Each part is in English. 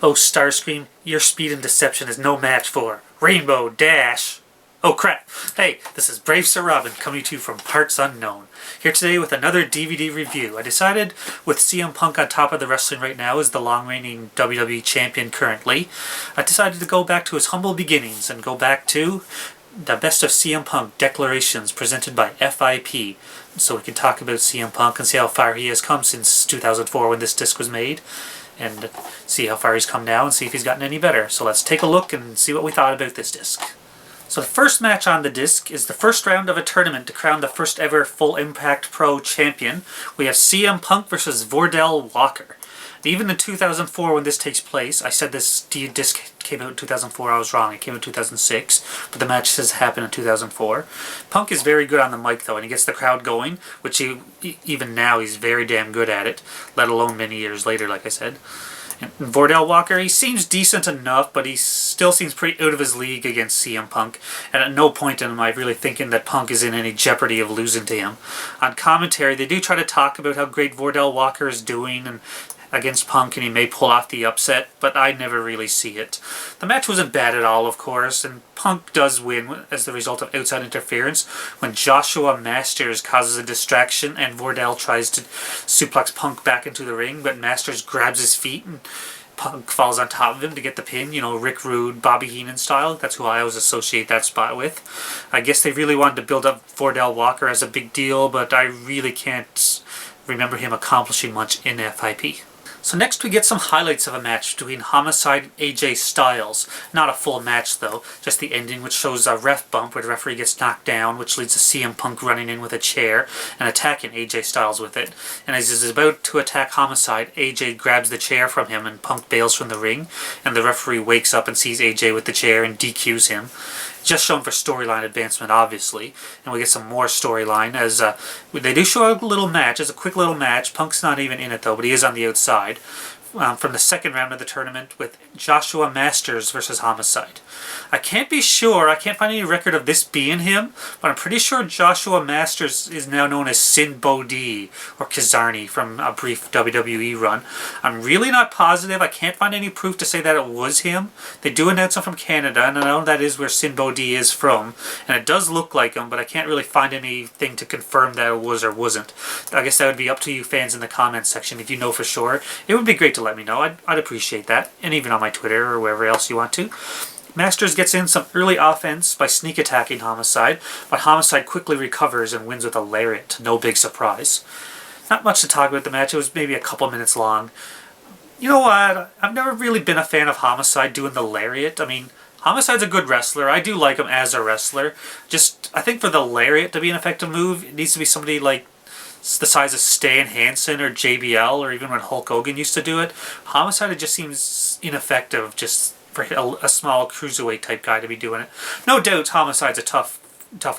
Oh, Starscream, your speed and deception is no match for Rainbow Dash. Oh crap! Hey, this is Brave Sir Robin coming to you from Parts Unknown. Here today with another DVD review. I decided with CM Punk on top of the wrestling right now as the long-reigning WWE Champion currently, I decided to go back to his humble beginnings and go back to the Best of CM Punk declarations presented by FIP. So we can talk about CM Punk and see how far he has come since 2004 when this disc was made. And see how far he's come now and see if he's gotten any better. So let's take a look and see what we thought about this disc. So the first match on the disc is the first round of a tournament to crown the first ever Full Impact Pro champion. We have CM Punk versus Vordell Walker. Even in 2004 when this takes place, I said this disc came out in 2004, I was wrong, it came out in 2006, but the match says happened in 2004. Punk is very good on the mic though, and he gets the crowd going, which even now he's very damn good at it, let alone many years later, like I said. And Vordell Walker, he seems decent enough, but he still seems pretty out of his league against CM Punk, and at no point am I really thinking that Punk is in any jeopardy of losing to him. On commentary, they do try to talk about how great Vordell Walker is doing, and against Punk, and he may pull off the upset, but I never really see it. The match wasn't bad at all, of course, and Punk does win as the result of outside interference when Joshua Masters causes a distraction and Vordell tries to suplex Punk back into the ring, but Masters grabs his feet and Punk falls on top of him to get the pin, you know, Rick Rude, Bobby Heenan style. That's who I always associate that spot with. I guess they really wanted to build up Vordell Walker as a big deal, but I really can't remember him accomplishing much in FIP. So next we get some highlights of a match between Homicide and AJ Styles. Not a full match though, just the ending, which shows a ref bump where the referee gets knocked down, which leads to CM Punk running in with a chair and attacking AJ Styles with it. And as he's about to attack Homicide, AJ grabs the chair from him and Punk bails from the ring, and the referee wakes up and sees AJ with the chair and DQs him. Just shown for storyline advancement, obviously, and we get some more storyline as they do show a little match. It's a quick little match. Punk's not even in it though, but he is on the outside. From the second round of the tournament with Joshua Masters versus Homicide. I can't be sure, I can't find any record of this being him, but I'm pretty sure Joshua Masters is now known as Sin Bodhi or Kizarny from a brief WWE run. I'm really not positive, I can't find any proof to say that it was him. They do announce him from Canada, and I know that is where Sin Bodhi is from, and it does look like him, but I can't really find anything to confirm that it was or wasn't. I guess that would be up to you fans in the comments section if you know for sure. It would be great to let me know. I'd appreciate that, and even on my Twitter or wherever else you want to. Masters gets in some early offense by sneak attacking Homicide, but Homicide quickly recovers and wins with a lariat, no big surprise. Not much to talk about the match, it was maybe a couple minutes long. You know what, I've never really been a fan of Homicide doing the lariat. I mean, Homicide's a good wrestler, I do like him as a wrestler. Just, I think for the lariat to be an effective move, it needs to be somebody like the size of Stan Hansen or JBL, or even when Hulk Hogan used to do it. Homicide, it just seems ineffective just for a small cruiserweight type guy to be doing it. No doubt Homicide's a tough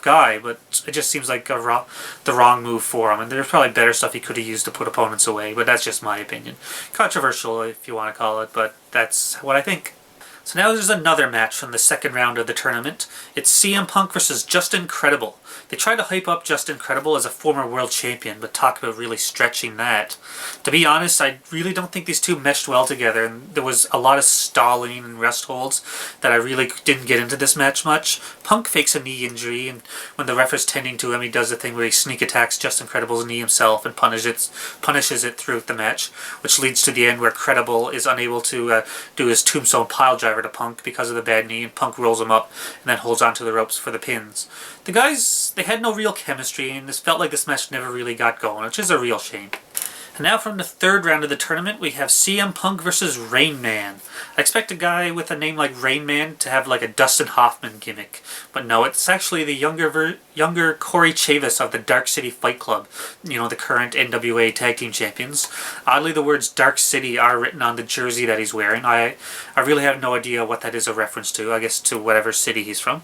guy, but it just seems like the wrong move for him, and there's probably better stuff he could have used to put opponents away, but that's just my opinion. Controversial if you want to call it, but that's what I think. So now there's another match from the second round of the tournament. It's CM Punk versus Justin Credible. They try to hype up Justin Credible as a former world champion, but talk about really stretching that. To be honest, I really don't think these two meshed well together, and there was a lot of stalling and rest holds that I really didn't get into this match much. Punk fakes a knee injury, and when the ref is tending to him, he does the thing where he sneak attacks Justin Credible's knee himself and punishes it throughout the match, which leads to the end where Credible is unable to do his tombstone piledriver to Punk because of the bad knee, and Punk rolls him up and then holds onto the ropes for the pins. The guys, they had no real chemistry, and this felt like this match never really got going, which is a real shame. And now from the third round of the tournament, we have CM Punk versus Rain Man. I expect a guy with a name like Rain Man to have like a Dustin Hoffman gimmick, but no, it's actually the younger Corey Chavis of the Dark City Fight Club, you know, the current NWA Tag Team Champions. Oddly, the words Dark City are written on the jersey that he's wearing. I really have no idea what that is a reference to, I guess to whatever city he's from.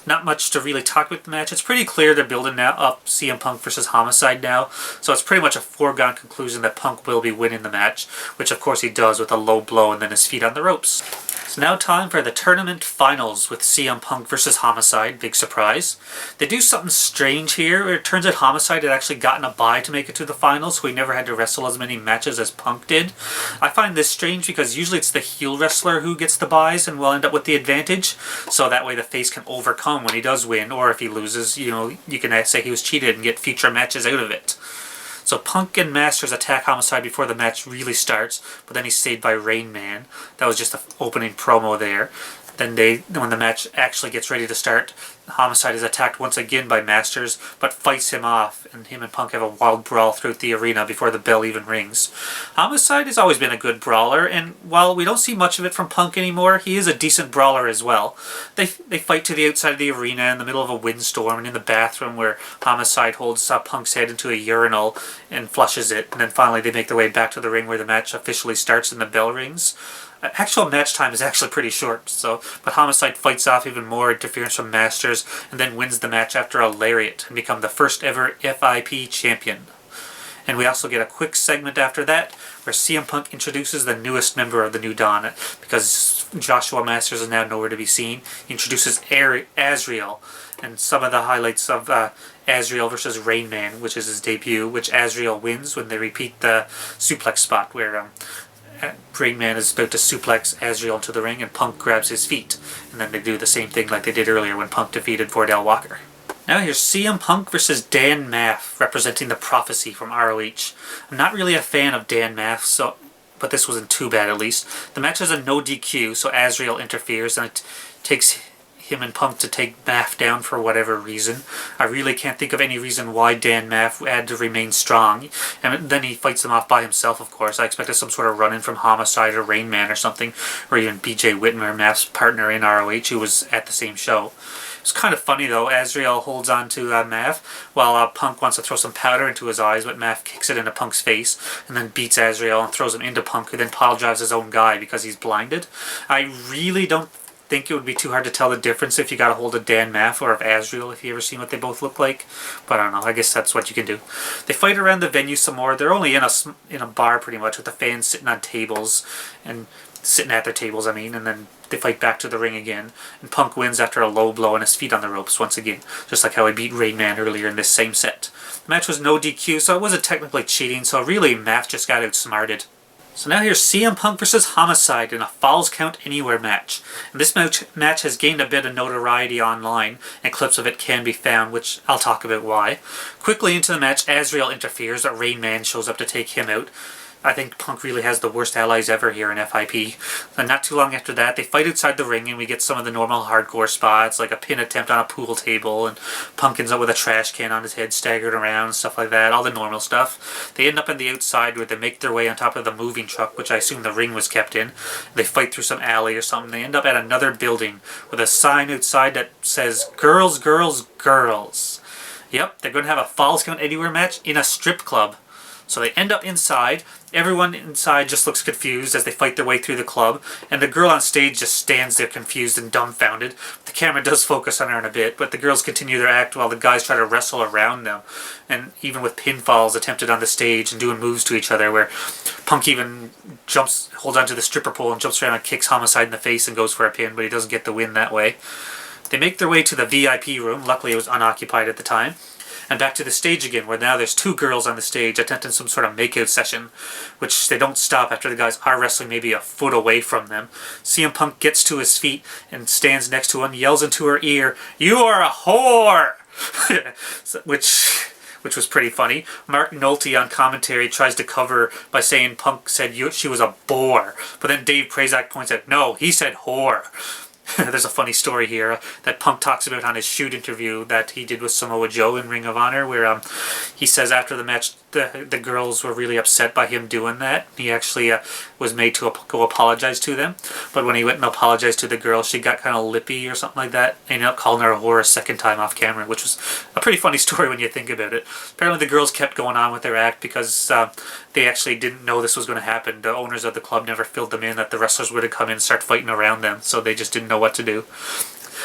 Not much to really talk about the match. It's pretty clear they're building now up CM Punk versus Homicide now, so it's pretty much a foregone conclusion that Punk will be winning the match, which of course he does with a low blow and then his feet on the ropes. So So now time for the tournament finals with CM Punk versus Homicide. Big surprise. They do something strange here. It turns out Homicide had actually gotten a bye to make it to the finals, so he never had to wrestle as many matches as Punk did. I find this strange because usually it's the heel wrestler who gets the byes and will end up with the advantage, so that way the face can overcome when he does win, or if he loses, you can say he was cheated and get future matches out of it. So Punk and Masters attack Homicide before the match really starts, but then he's saved by Rain Man. That was just the opening promo there. Then when the match actually gets ready to start, Homicide is attacked once again by Masters, but fights him off, and him and Punk have a wild brawl throughout the arena before the bell even rings. Homicide has always been a good brawler, and while we don't see much of it from Punk anymore, he is a decent brawler as well. They fight to the outside of the arena in the middle of a windstorm and in the bathroom where Homicide holds Punk's head into a urinal and flushes it, and then finally they make their way back to the ring where the match officially starts and the bell rings. Actual match time is actually pretty short, but Homicide fights off even more interference from Masters and then wins the match after a lariat and become the first ever FIP champion. And we also get a quick segment after that where CM Punk introduces the newest member of the New Dawn, because Joshua Masters is now nowhere to be seen. He introduces Azrael, and some of the highlights of Azrael versus Rain Man, which is his debut, which Azrael wins when they repeat the suplex spot where Rain Man is about to suplex Azrael into the ring and Punk grabs his feet. And then they do the same thing like they did earlier when Punk defeated Vordell Walker. Now here's CM Punk versus Dan Maff, representing the Prophecy from ROH. I'm not really a fan of Dan Maff, but this wasn't too bad at least. The match has a no DQ, so Azrael interferes and it takes him and Punk to take Maff down for whatever reason. I really can't think of any reason why Dan Maff had to remain strong. And then he fights them off by himself, of course. I expected some sort of run-in from Homicide or Rain Man or something, or even BJ Whitmer, Maff's partner in ROH, who was at the same show. It's kind of funny though. Azrael holds on to Maff while Punk wants to throw some powder into his eyes, but Maff kicks it into Punk's face and then beats Azrael and throws him into Punk, who then pile drives his own guy because he's blinded. I really don't think it would be too hard to tell the difference if you got a hold of Dan Maff or of Azrael, if you ever seen what they both look like. But I don't know, I guess that's what you can do. They fight around the venue some more. They're only in a bar pretty much, with the fans sitting on tables, and sitting at their tables, I mean, and then they fight back to the ring again. And Punk wins after a low blow and his feet on the ropes once again, just like how he beat Rain Man earlier in this same set. The match was no DQ, so it wasn't technically cheating, so really Maff just got outsmarted. So now here's CM Punk versus Homicide in a Falls Count Anywhere match. And this match has gained a bit of notoriety online, and clips of it can be found, which I'll talk about why. Quickly into the match, Azrael interferes, but Rain Man shows up to take him out. I think Punk really has the worst allies ever here in FIP. And not too long after that, they fight outside the ring and we get some of the normal hardcore spots, like a pin attempt on a pool table, and Punk ends up with a trash can on his head staggered around, stuff like that, all the normal stuff. They end up on the outside where they make their way on top of the moving truck, which I assume the ring was kept in. They fight through some alley or something. They end up at another building with a sign outside that says, "Girls, girls, girls." Yep, they're going to have a Falls Count Anywhere match in a strip club. So they end up inside. Everyone inside just looks confused as they fight their way through the club, and the girl on stage just stands there confused and dumbfounded. The camera does focus on her in a bit, but the girls continue their act while the guys try to wrestle around them, and even with pinfalls attempted on the stage and doing moves to each other, where Punk even holds onto the stripper pole and jumps around and kicks Homicide in the face and goes for a pin, but he doesn't get the win that way. They make their way to the VIP room. Luckily it was unoccupied at the time. And back to the stage again, where now there's two girls on the stage attempting some sort of makeout session, which they don't stop after the guys are wrestling maybe a foot away from them. CM Punk gets to his feet and stands next to him, yells into her ear, "You are a whore!" which was pretty funny. Mark Nolte on commentary tries to cover by saying Punk said she was a bore, but then Dave Prazak points out, no, he said whore. There's a funny story here that Punk talks about on his shoot interview that he did with Samoa Joe in Ring of Honor, where he says after the match the girls were really upset by him doing that. He actually was made to go apologize to them, but when he went and apologized to the girl, she got kind of lippy or something like that. They ended up calling her a whore a second time off camera, which was a pretty funny story when you think about it. Apparently the girls kept going on with their act because they actually didn't know this was going to happen. The owners of the club never filled them in that the wrestlers would have come in and start fighting around them, so they just didn't know what to do.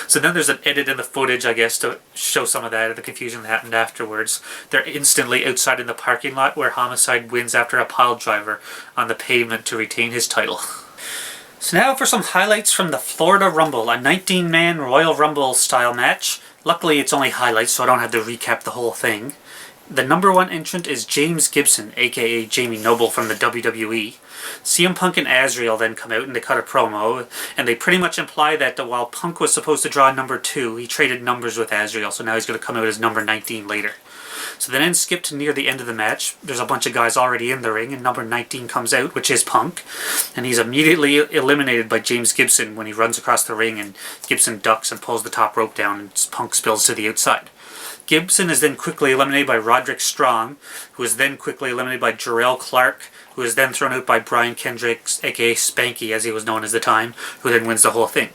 So then there's an edit in the footage, I guess, to show some of that, the confusion that happened afterwards. They're instantly outside in the parking lot where Homicide wins after a pile driver on the pavement to retain his title. So now for some highlights from the Florida Rumble, a 19-man Royal Rumble style match. Luckily it's only highlights, so I don't have to recap the whole thing. The number one entrant is James Gibson, aka Jamie Noble from the WWE. CM Punk and Azrael then come out and they cut a promo, and they pretty much imply that while Punk was supposed to draw number 2, he traded numbers with Azrael, so now he's going to come out as number 19 later. So the then skip to near the end of the match. There's a bunch of guys already in the ring, and number 19 comes out, which is Punk. And he's immediately eliminated by James Gibson when he runs across the ring, and Gibson ducks and pulls the top rope down, and Punk spills to the outside. Gibson is then quickly eliminated by Roderick Strong, who is then quickly eliminated by Jarrell Clark, who is then thrown out by Brian Kendricks, aka Spanky, as he was known at the time, who then wins the whole thing.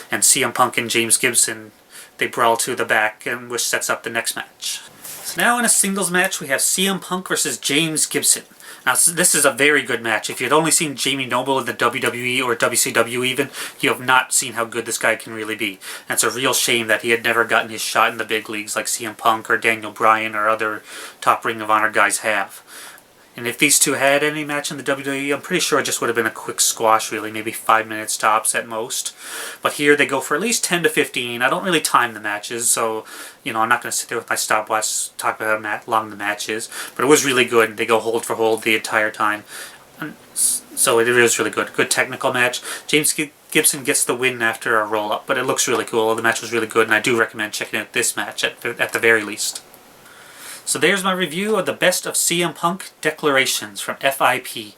And CM Punk and James Gibson, they brawl to the back, and which sets up the next match. So now in a singles match, we have CM Punk versus James Gibson. Now this is a very good match. If you'd only seen Jamie Noble in the WWE or WCW even, you have not seen how good this guy can really be. And it's a real shame that he had never gotten his shot in the big leagues like CM Punk or Daniel Bryan or other top Ring of Honor guys have. And if these two had any match in the WWE, I'm pretty sure it just would have been a quick squash, really, maybe 5 minutes tops at most. But here they go for at least 10 to 15. I don't really time the matches, so, you know, I'm not going to sit there with my stopwatch talk about how long the match is. But it was really good. They go hold for hold the entire time. So it was really good. Good technical match. James Gibson gets the win after a roll-up, but it looks really cool. The match was really good, and I do recommend checking out this match at the very least. So there's my review of the Best of CM Punk Declarations from FIP.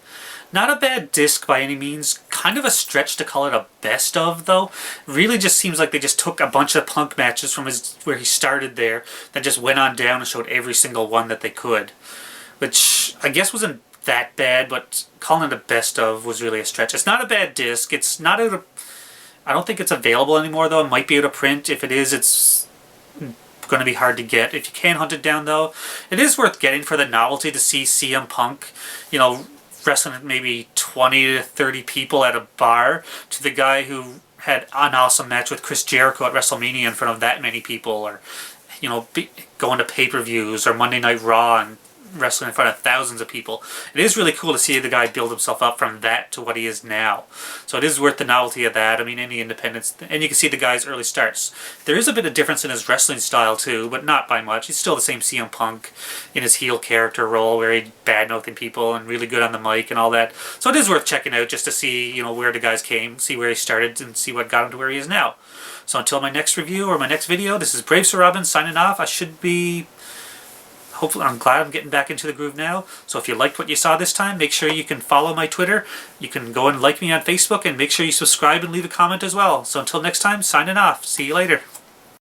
Not a bad disc by any means. Kind of a stretch to call it a best of, though. Really just seems like they just took a bunch of Punk matches from where he started there, then just went on down and showed every single one that they could. Which I guess wasn't that bad, but calling it a best of was really a stretch. It's not a bad disc. It's not out of... I don't think it's available anymore, though. It might be out of print. If it is, it's going to be hard to get. If you can hunt it down, though, it is worth getting for the novelty to see CM Punk, you know, wrestling maybe 20 to 30 people at a bar, to the guy who had an awesome match with Chris Jericho at WrestleMania in front of that many people, or, you know, going to pay-per-views or Monday Night Raw and wrestling in front of thousands of people. It is really cool to see the guy build himself up from that to what he is now. So it is worth the novelty of that. I mean, any independence, and you can see the guy's early starts. There is a bit of difference in his wrestling style too, but not by much. He's still the same CM Punk in his heel character role, where he's bad-mouthing people and really good on the mic and all that. So it is worth checking out just to see, you know, where the guys came, see where he started, and see what got him to where he is now. So until my next review or my next video, this is Brave Sir Robin signing off. I should be... Hopefully, I'm glad I'm getting back into the groove now. So if you liked what you saw this time, make sure you can follow my Twitter. You can go and like me on Facebook, and make sure you subscribe and leave a comment as well. So until next time, signing off. See you later.